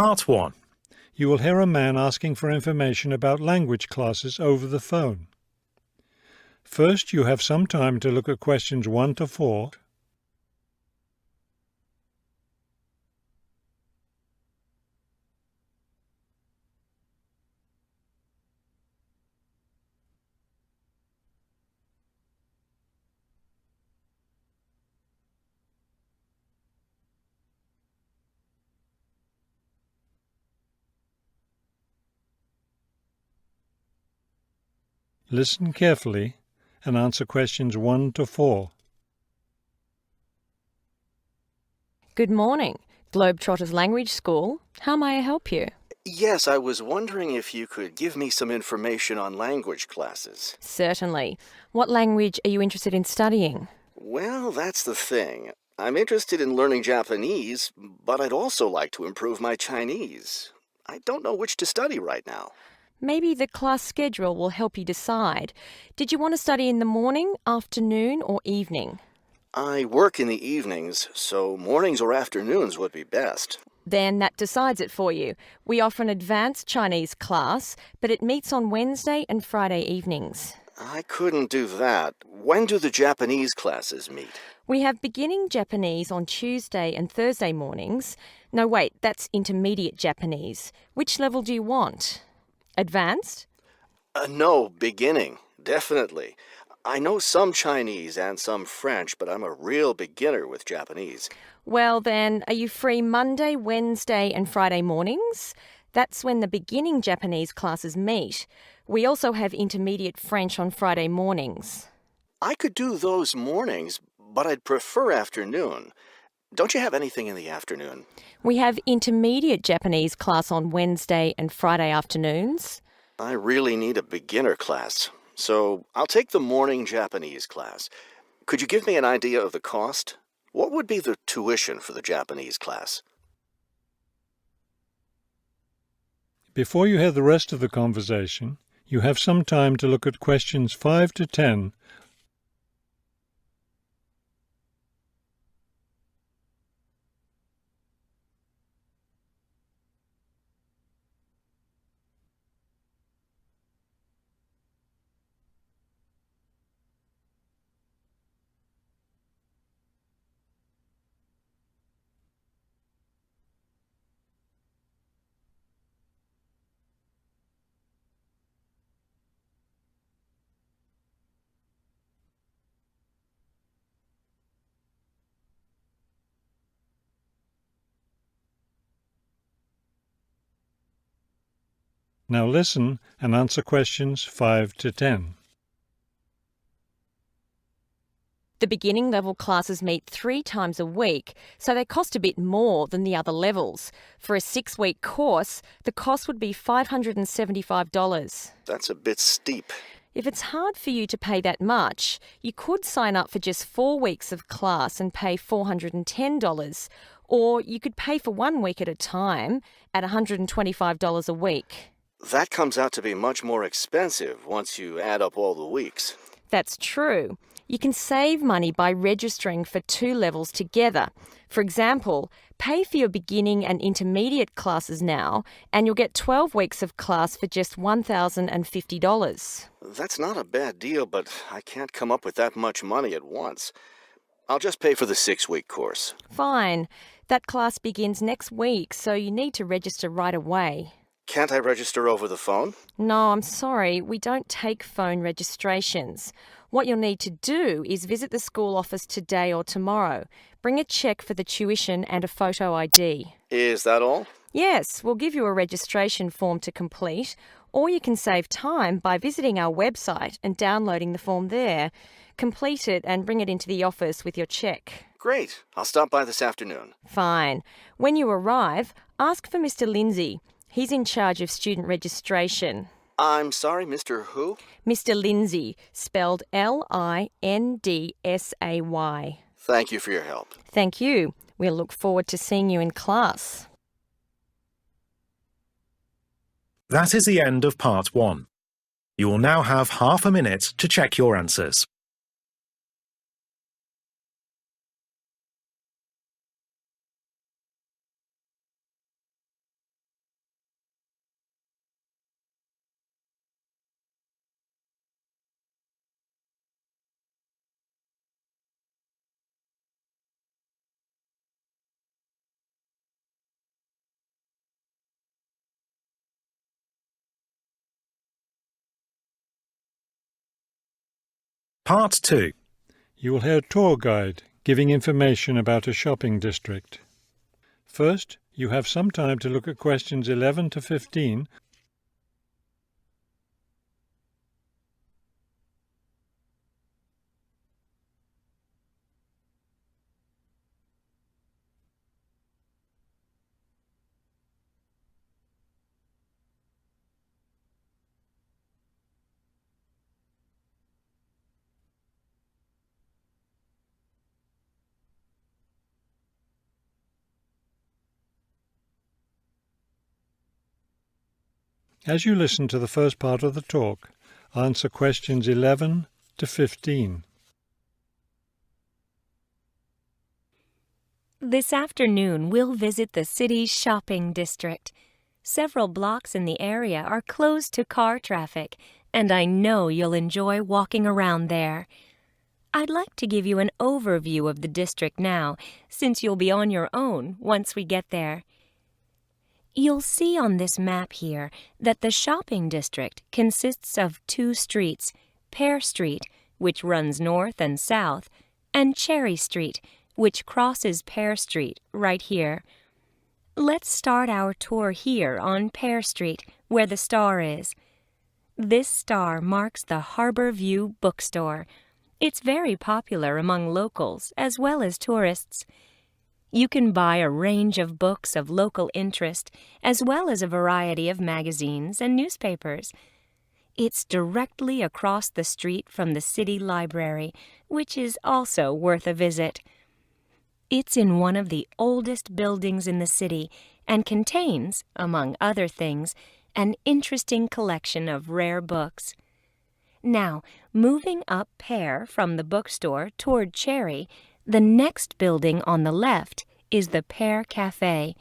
Part 1. You will hear a man asking for information about language classes over the phone. First, you have some time to look at questions 1 to 4. Listen carefully and answer questions 1 to 4. Good morning, Globetrotters Language School. How may I help you? Yes, I was wondering if you could give me some information on language classes. Certainly. What language are you interested in studying? Well, that's the thing. I'm interested in learning Japanese, but I'd also like to improve my Chinese. I don't know which to study right now. Maybe the class schedule will help you decide. Did you want to study in the morning, afternoon, or evening? I work in the evenings, so mornings or afternoons would be best. Then that decides it for you. We offer an advanced Chinese class, but it meets on Wednesday and Friday evenings. I couldn't do that. When do the Japanese classes meet? We have beginning Japanese on Tuesday and Thursday mornings. No, wait, that's intermediate Japanese. Which level do you want? Advanced? No, beginning, definitely. I know some Chinese and some French, but I'm a real beginner with Japanese. Well then, are you free Monday, Wednesday and Friday mornings? That's when the beginning Japanese classes meet. We also have intermediate French on Friday mornings. I could do those mornings, but I'd prefer afternoon. Don't you have anything in the afternoon? We have intermediate Japanese class on Wednesday and Friday afternoons. I really need a beginner class, so I'll take the morning Japanese class. Could you give me an idea of the cost? What would be the tuition for the Japanese class? Before you hear the rest of the conversation, you have some time to look at questions 5 to 10. Now listen and answer questions 5 to 10. The beginning level classes meet 3 times a week, so they cost a bit more than the other levels. For a 6-week course, the cost would be $575. That's a bit steep. If it's hard for you to pay that much, you could sign up for just 4 weeks of class and pay $410, or you could pay for 1 week at a time at $125 a week. That comes out to be much more expensive once you add up all the weeks. That's true. You can save money by registering for 2 levels together. For example, pay for your beginning and intermediate classes now, and you'll get 12 weeks of class for just $1,050. That's not a bad deal, but I can't come up with that much money at once. I'll just pay for the 6-week course. Fine. That class begins next week, so you need to register right away. Can't I register over the phone? No, I'm sorry. We don't take phone registrations. What you'll need to do is visit the school office today or tomorrow. Bring a cheque for the tuition and a photo ID. Is that all? Yes, we'll give you a registration form to complete, or you can save time by visiting our website and downloading the form there. Complete it and bring it into the office with your cheque. Great. I'll stop by this afternoon. Fine. When you arrive, ask for Mr. Lindsay. He's in charge of student registration. I'm sorry, Mr. Who? Mr. Lindsay, spelled Lindsay. Thank you for your help. Thank you. We'll look forward to seeing you in class. That is the end of Part 1. You will now have half a minute to check your answers. Part 2. You will hear a tour guide giving information about a shopping district. First, you have some time to look at questions 11 to 15. As you listen to the first part of the talk, answer questions 11 to 15. This afternoon, we'll visit the city's shopping district. Several blocks in the area are closed to car traffic, and I know you'll enjoy walking around there. I'd like to give you an overview of the district now, since you'll be on your own once we get there. You'll see on this map here that the shopping district consists of two streets, Pear Street, which runs north and south, and Cherry Street, which crosses Pear Street right here. Let's start our tour here on Pear Street, where the star is. This star marks the Harbor View bookstore. It's very popular among locals as well as tourists. You can buy a range of books of local interest, as well as a variety of magazines and newspapers. It's directly across the street from the city library, which is also worth a visit. It's in one of the oldest buildings in the city and contains, among other things, an interesting collection of rare books. Now, moving up Pear from the bookstore toward Cherry, the next building on the left is the Pear Cafe.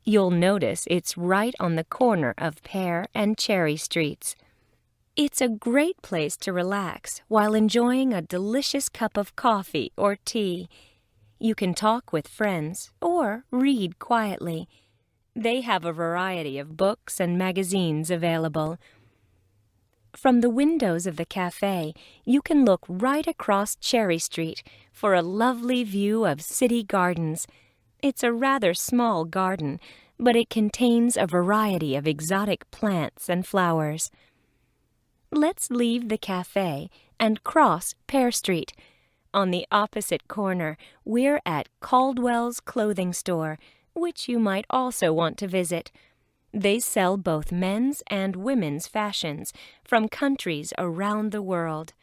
You'll notice it's right on the corner of Pear and Cherry Streets. It's a great place to relax while enjoying a delicious cup of coffee or tea. You can talk with friends or read quietly. They have a variety of books and magazines available. From the windows of the cafe, you can look right across Cherry Street for a lovely view of city gardens. It's a rather small garden, but it contains a variety of exotic plants and flowers. Let's leave the cafe and cross Pear Street. On the opposite corner, we're at Caldwell's clothing store, which you might also want to visit. They sell both men's and women's fashions from countries around the world.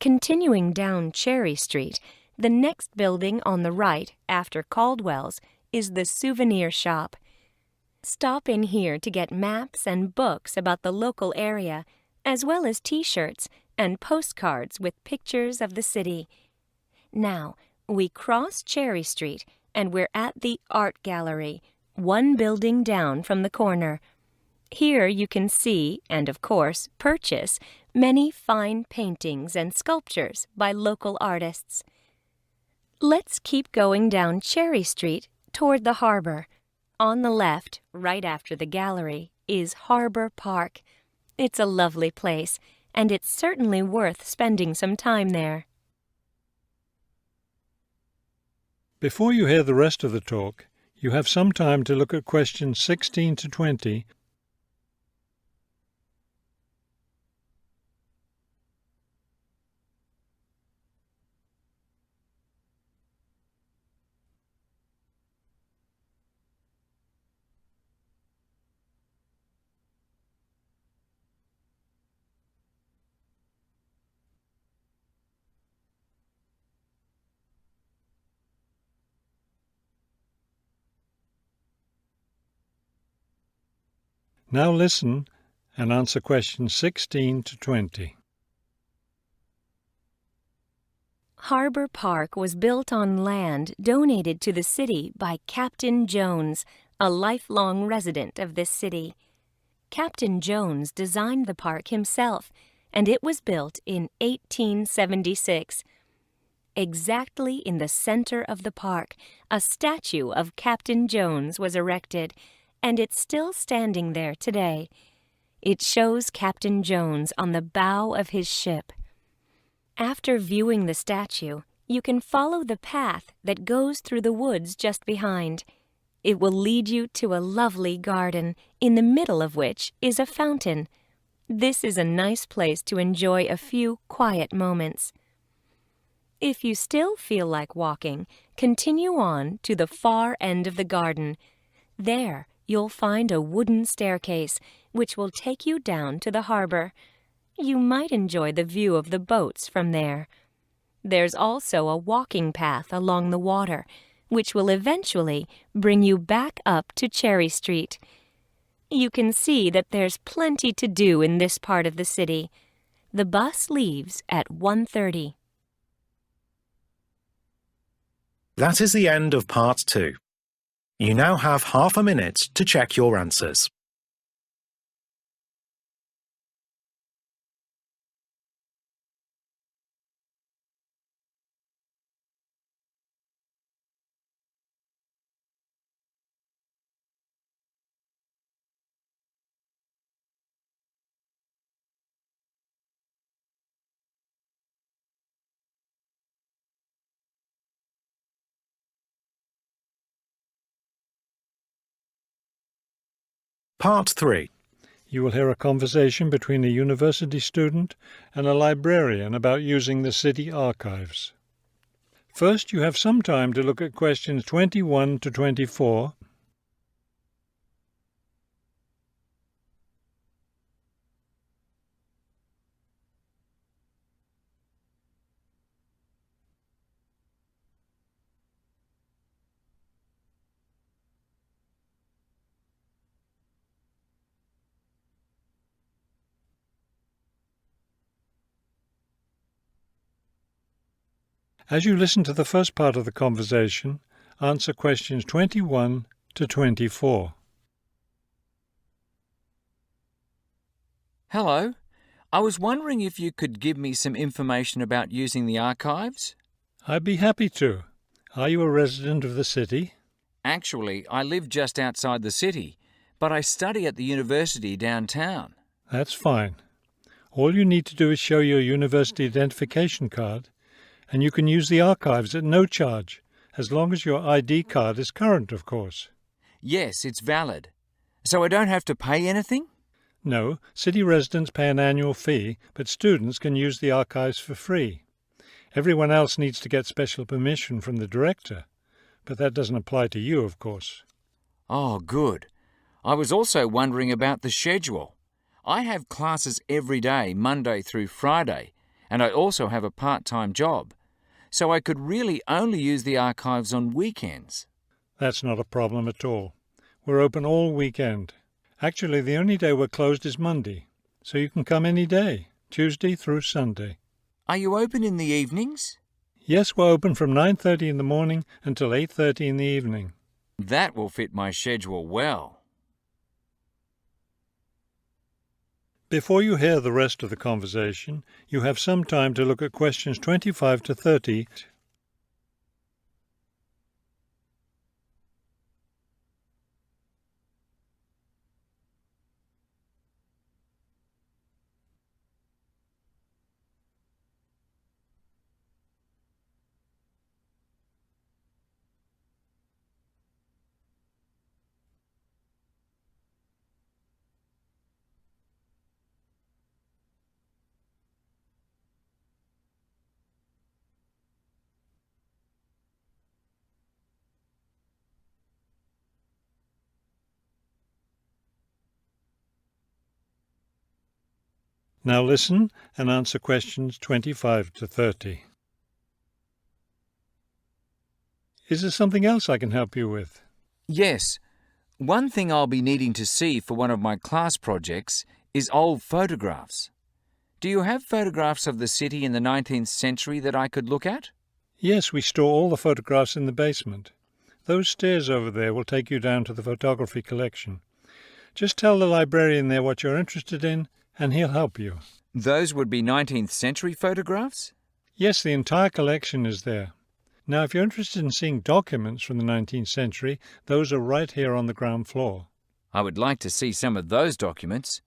Continuing down Cherry Street, the next building on the right after Caldwell's is the souvenir shop. Stop in here to get maps and books about the local area, as well as T-shirts and postcards with pictures of the city. Now, we cross Cherry Street and we're at the Art Gallery, one building down from the corner. Here you can see, and of course purchase, many fine paintings and sculptures by local artists. Let's keep going down Cherry Street toward the harbor. On the left, right after the gallery, is Harbor Park. It's a lovely place, and it's certainly worth spending some time there. Before you hear the rest of the talk, you have some time to look at questions 16 to 20. Now listen and answer questions 16 to 20. Harbor Park was built on land donated to the city by Captain Jones, a lifelong resident of this city. Captain Jones designed the park himself, and it was built in 1876. Exactly in the center of the park, a statue of Captain Jones was erected, and it's still standing there today. It shows Captain Jones on the bow of his ship. After viewing the statue, you can follow the path that goes through the woods just behind. It will lead you to a lovely garden, in the middle of which is a fountain. This is a nice place to enjoy a few quiet moments. If you still feel like walking, continue on to the far end of the garden. There, you'll find a wooden staircase, which will take you down to the harbor. You might enjoy the view of the boats from there. There's also a walking path along the water, which will eventually bring you back up to Cherry Street. You can see that there's plenty to do in this part of the city. The bus leaves at 1:30. That is the end of part 2. You now have half a minute to check your answers. Part 3. You will hear a conversation between a university student and a librarian about using the city archives. First, you have some time to look at questions 21 to 24. As you listen to the first part of the conversation, answer questions 21 to 24. Hello. I was wondering if you could give me some information about using the archives? I'd be happy to. Are you a resident of the city? Actually, I live just outside the city, but I study at the university downtown. That's fine. All you need to do is show your university identification card, and you can use the archives at no charge, as long as your ID card is current, of course. Yes, it's valid. So I don't have to pay anything? No, city residents pay an annual fee, but students can use the archives for free. Everyone else needs to get special permission from the director, but that doesn't apply to you, of course. Oh, good. I was also wondering about the schedule. I have classes every day, Monday through Friday, and I also have a part-time job. So I could really only use the archives on weekends. That's not a problem at all. We're open all weekend. Actually, the only day we're closed is Monday, so you can come any day, Tuesday through Sunday. Are you open in the evenings? Yes, we're open from 9:30 in the morning until 8:30 in the evening. That will fit my schedule well. Before you hear the rest of the conversation, you have some time to look at questions 25 to 30. Now listen and answer questions 25 to 30. Is there something else I can help you with? Yes. One thing I'll be needing to see for one of my class projects is old photographs. Do you have photographs of the city in the 19th century that I could look at? Yes, we store all the photographs in the basement. Those stairs over there will take you down to the photography collection. Just tell the librarian there what you're interested in, and he'll help you. Those would be 19th century photographs? Yes, the entire collection is there. Now, if you're interested in seeing documents from the 19th century, those are right here on the ground floor. I would like to see some of those documents.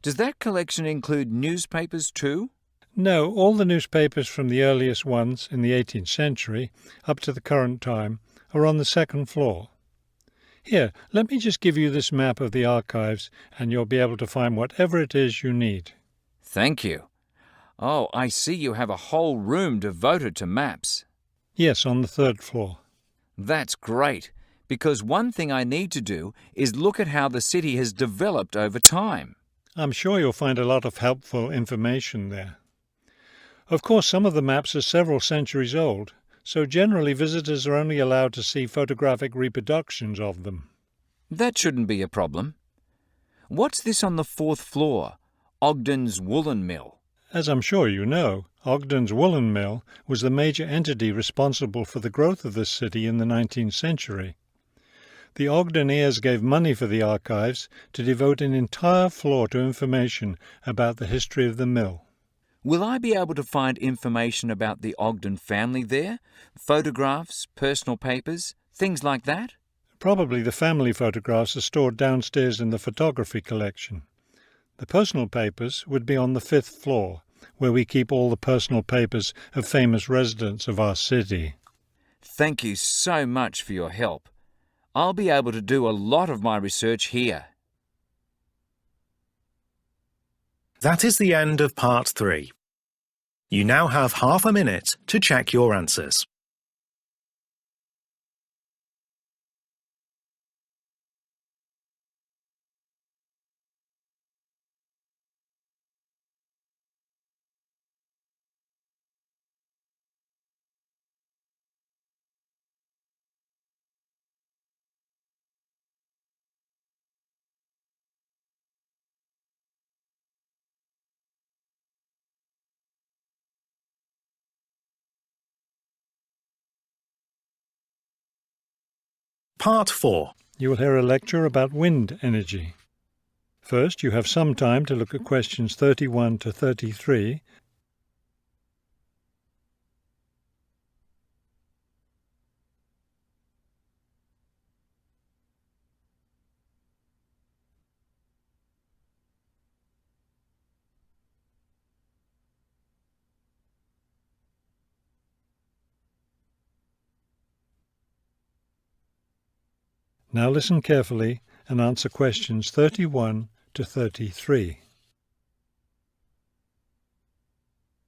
Does that collection include newspapers too? No, all the newspapers from the earliest ones in the 18th century up to the current time are on the second floor. Here, let me just give you this map of the archives and you'll be able to find whatever it is you need. Thank you. Oh, I see you have a whole room devoted to maps. Yes, on the third floor. That's great, because one thing I need to do is look at how the city has developed over time. I'm sure you'll find a lot of helpful information there. Of course, some of the maps are several centuries old, so generally visitors are only allowed to see photographic reproductions of them. That shouldn't be a problem. What's this on the fourth floor? Ogden's Woolen Mill. As I'm sure you know, Ogden's Woolen Mill was the major entity responsible for the growth of this city in the 19th century. The Ogden heirs gave money for the archives to devote an entire floor to information about the history of the mill. Will I be able to find information about the Ogden family there? Photographs, personal papers, things like that? Probably the family photographs are stored downstairs in the photography collection. The personal papers would be on the fifth floor, where we keep all the personal papers of famous residents of our city. Thank you so much for your help. I'll be able to do a lot of my research here. That is the end of part 3. You now have half a minute to check your answers. Part 4. You will hear a lecture about wind energy. First, you have some time to look at questions 31 to 33. Now listen carefully and answer questions 31 to 33.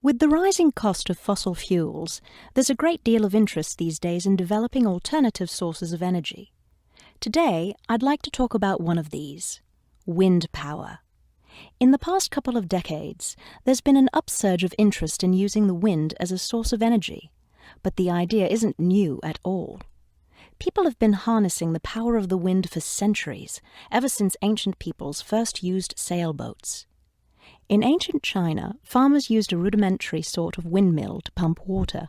With the rising cost of fossil fuels, there's a great deal of interest these days in developing alternative sources of energy. Today, I'd like to talk about one of these, wind power. In the past couple of decades, there's been an upsurge of interest in using the wind as a source of energy, but the idea isn't new at all. People have been harnessing the power of the wind for centuries, ever since ancient peoples first used sailboats. In ancient China, farmers used a rudimentary sort of windmill to pump water.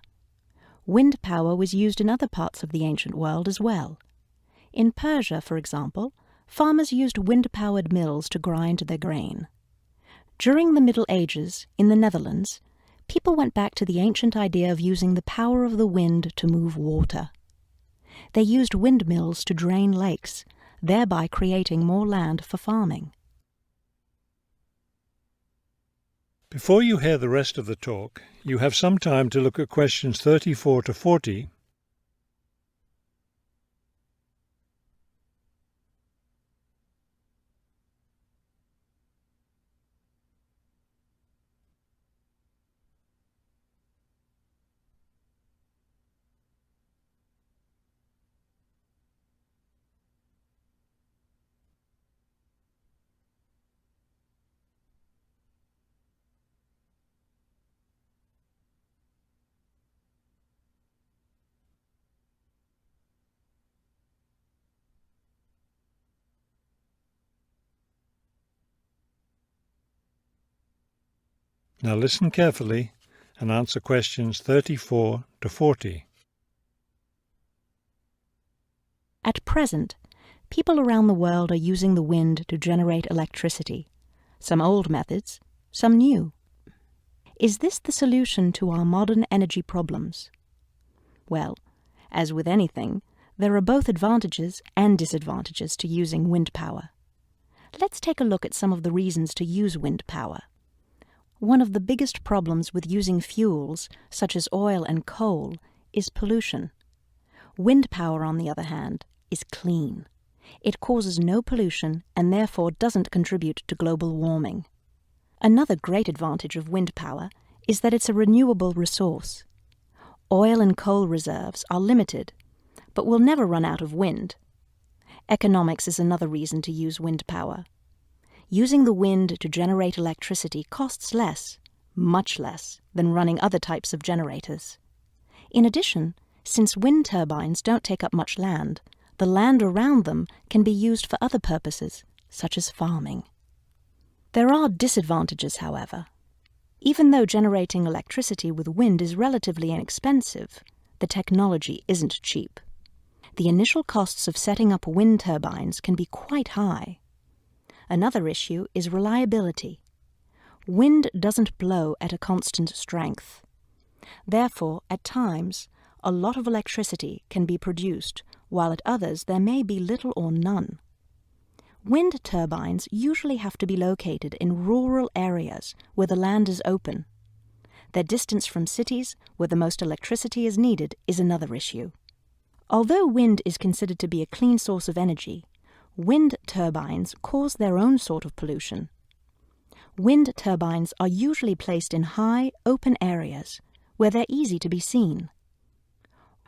Wind power was used in other parts of the ancient world as well. In Persia, for example, farmers used wind-powered mills to grind their grain. During the Middle Ages, in the Netherlands, people went back to the ancient idea of using the power of the wind to move water. They used windmills to drain lakes, thereby creating more land for farming. Before you hear the rest of the talk, you have some time to look at questions 34 to 40. Now listen carefully and answer questions 34 to 40. At present, people around the world are using the wind to generate electricity. Some old methods, some new. Is this the solution to our modern energy problems? Well, as with anything, there are both advantages and disadvantages to using wind power. Let's take a look at some of the reasons to use wind power. One of the biggest problems with using fuels, such as oil and coal, is pollution. Wind power, on the other hand, is clean. It causes no pollution and therefore doesn't contribute to global warming. Another great advantage of wind power is that it's a renewable resource. Oil and coal reserves are limited, but will never run out of wind. Economics is another reason to use wind power. Using the wind to generate electricity costs less, much less, than running other types of generators. In addition, since wind turbines don't take up much land, the land around them can be used for other purposes, such as farming. There are disadvantages, however. Even though generating electricity with wind is relatively inexpensive, the technology isn't cheap. The initial costs of setting up wind turbines can be quite high. Another issue is reliability. Wind doesn't blow at a constant strength. Therefore, at times, a lot of electricity can be produced, while at others there may be little or none. Wind turbines usually have to be located in rural areas where the land is open. Their distance from cities, where the most electricity is needed, is another issue. Although wind is considered to be a clean source of energy, wind turbines cause their own sort of pollution. Wind turbines are usually placed in high, open areas where they're easy to be seen.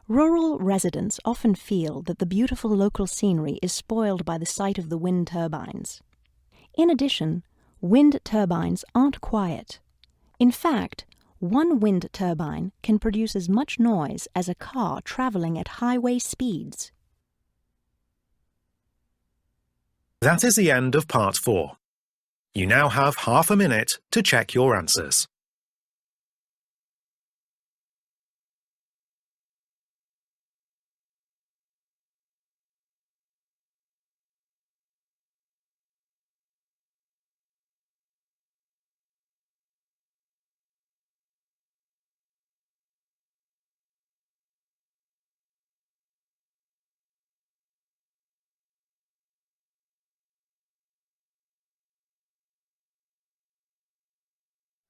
Rural residents often feel that the beautiful local scenery is spoiled by the sight of the wind turbines. In addition, wind turbines aren't quiet. In fact, one wind turbine can produce as much noise as a car traveling at highway speeds. That is the end of part 4. You now have half a minute to check your answers.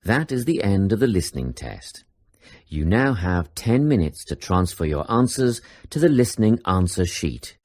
That is the end of the listening test. You now have 10 minutes to transfer your answers to the listening answer sheet.